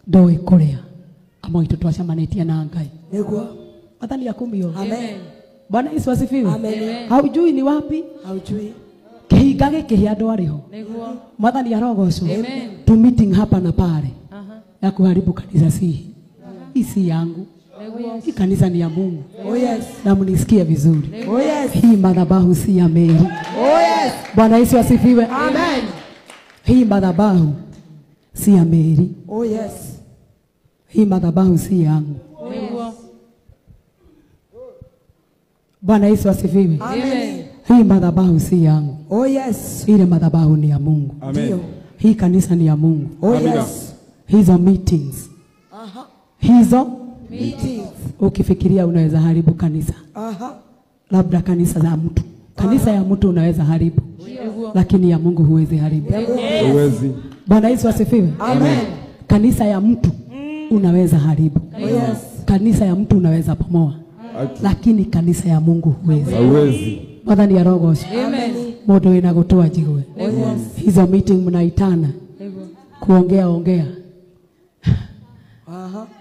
Ndoe kuria amo itu twacemanitie na Ngai. Niguo. Athani ya kumio. Amen. Bwana Yesu asifiwe. Amen. Haujui ni wapi? Haujui. Kihinga giki hia andu ariho. Niguo. Mwathani arogocwo. Amen. Tu meeting hapa na pale. Ya kuharibu kanisa si. Isi yangu. Hii kanisa ni ya Mungu. Oh yes. Na mnisikie vizuri. Oh yes. Hii madhabahu si ya Mary. Oh yes. Bwana Yesu asifiwe. Amen. Hii madhabahu si ya Mary. Oh yes. Hii madhabahu si yangu. Niguo. Bwana Yesu asifiwe. Amen. Hii madhabahu si yangu. Oh yes. Ile madhabahu ni ya Mungu. Amen. Hii kanisa ni ya Mungu. Oh Amina. yes. Hizo meetings. Hizo Meetings. ukifikiria unaweza haribu kanisa. Labda kanisa za mtu. Kanisa ya mtu unaweza haribu. Lakini ya Mungu huwezi haribu. Huwezi. Bwana Yesu asifiwe. Amen. Kanisa ya mtu unaweza haribu. Yes. Kanisa ya mtu unaweza pomoa. Lakini kanisa ya Mungu huwezi. Huwezi. Mwathani arogocwo. Amen. Mundu wina gutua jigwe. Hizo meeting mnaitana. Kuongea.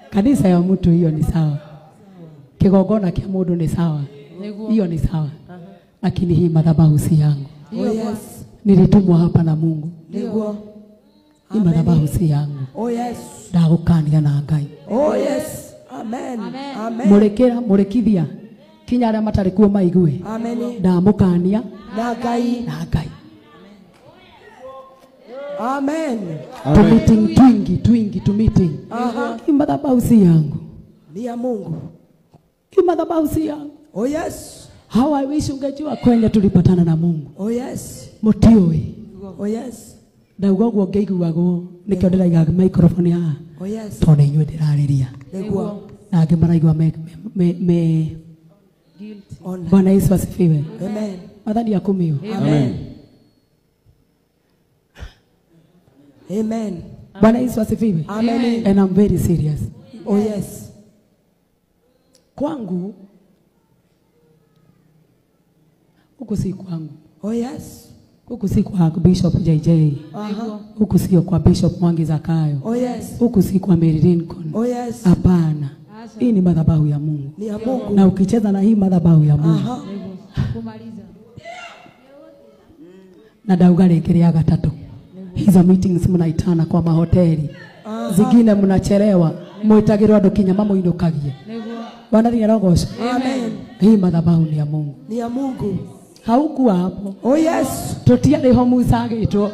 Kanisa ya mtu hiyo ni sawa. Kigongona kia mundu ni sawa. Hiyo ni sawa. Lakini hii madhabahu si yangu. Oh yes. Nilitumwa hapa na Mungu. Niguo. Hii madhabahu si yangu. Oh yes. Ndagukania na Ngai. Oh yes. Amen. Amen. Murekithia kinya aria matari kuo maigue. Amen. Ndamukania Na Ngai. na Ngai. Amen. To meeting twingi to meeting. Hii madhabahu si yangu. Ni ya Mungu. Hii madhabahu si yangu. Oh yes. How I wish ungejua kwenye tulipatana na Mungu. Oh yes. Mutioi. Oh yes. Ndauga guo ngeiguagwo nikio ndiraiga microphone haha. Oh yes. Tondu inyuĩ ndĩrarĩria. Niguo. Na angĩ maraigua me Bwana Yesu asifiwe. Amen. Mwathani akumio. Amen. Amen. Bwana Yesu asifiwe. Amen. And I'm very serious. Oh yes. Kwangu huku si kwangu. Oh yes. Huku si kwa Bishop JJ. Huku sio kwa Bishop Mwangi Zakayo. Oh yes. Huku si kwa Mary Lincoln. Oh yes. Hapana. Hii ni madhabahu ya Mungu. Ni ya Mungu. Na ukicheza na hii madhabahu ya Mungu. Kumaliza. Na ndauga rĩngĩ rĩa gatatũ. Hizo meetings mnaitana kwa mahoteli. Zingine mnachelewa. Mwitagĩrwo andũ kinya mamuinukagie. Bwana ni arogocwo. Amen. Hii madhabahu ni ya Mungu. Ni ya Mungu. Haukuwa hapo. Oh yes. Tutiarĩ ho Musa agĩtwo.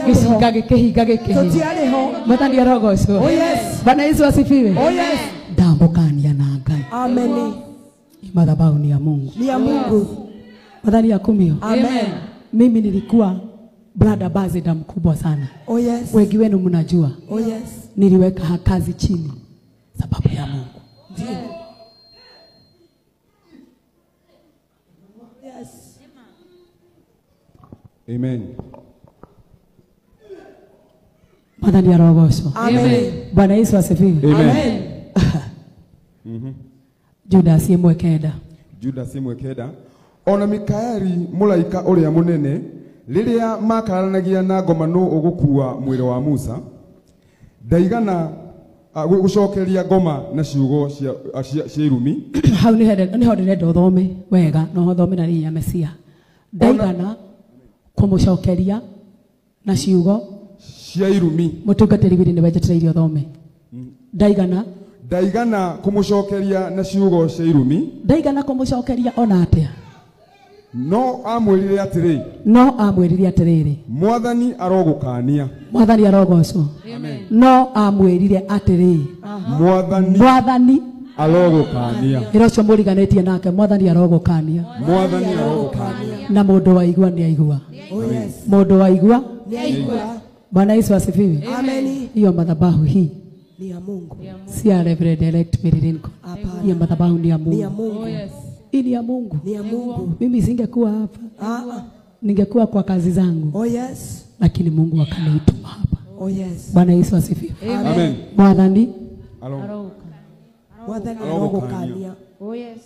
Gĩcinga gĩkĩhinga gĩkĩhinga. Tutiarĩ ho. Mwathani arogocwo. Oh yes. Bwana Yesu asifiwe. Oh yes. Ndamũkania na Ngai. Amen. Hii madhabahu ni ya Mungu. Ni ya Mungu. Mwathani akumio. Amen. Mimi nilikuwa brother Bazida mkubwa sana. Oh yes. Wengi wenu mnajua. Oh yes. Niliweka kazi chini sababu ya Mungu. Yes. Amen. Mwathani arogocwo. Amen. Bwana Yesu asifiwe. Amen. Judas imwekenda. Judas imwekenda. Ona Mikaeli mulaika uria munene riria makaranagia na ngoma no ugukua mwiri wa Musa ndaigana gucokeria ngoma na ciugo cia irumi. Hau ni ho ndirenda uthome wega no thome na riya Mesia. Ndaigana kumucokeria na ciugo cia irumi. Mutungatiri wiri ni wejetereirie uthome. Ndaigana kumucokeria na ciugo cia irumi. Ndaigana kumucokeria ona atia. No amwirire atiriri. Mwathani arogukania. Mwathani arogocwo. Amen. No amwirire atiriri. Mwathani arogukania. Irocio muriganetie nake Mwathani arogukania. Mwathani arogukania. Na mundu waigua ni aigua. Oh yes. Mundu waigua ni aigua. Bwana Yesu asifiwe. Amen. Hiyo madhabahu hii ni ya Mungu. Si ya Reverend Elect Mary Lincoln. Hiyo madhabahu ni ya Mungu. Ni ya Mungu. Oh yes. Hii ni ya Mungu. Ni ya Mungu. Mimi singekuwa hapa. Ningekuwa kwa kazi zangu. Oh yes. Lakini Mungu akanituma hapa. Oh yes. Bwana Yesu asifiwe. Amen. Mwathani Mwathani arogukania. Oh yes.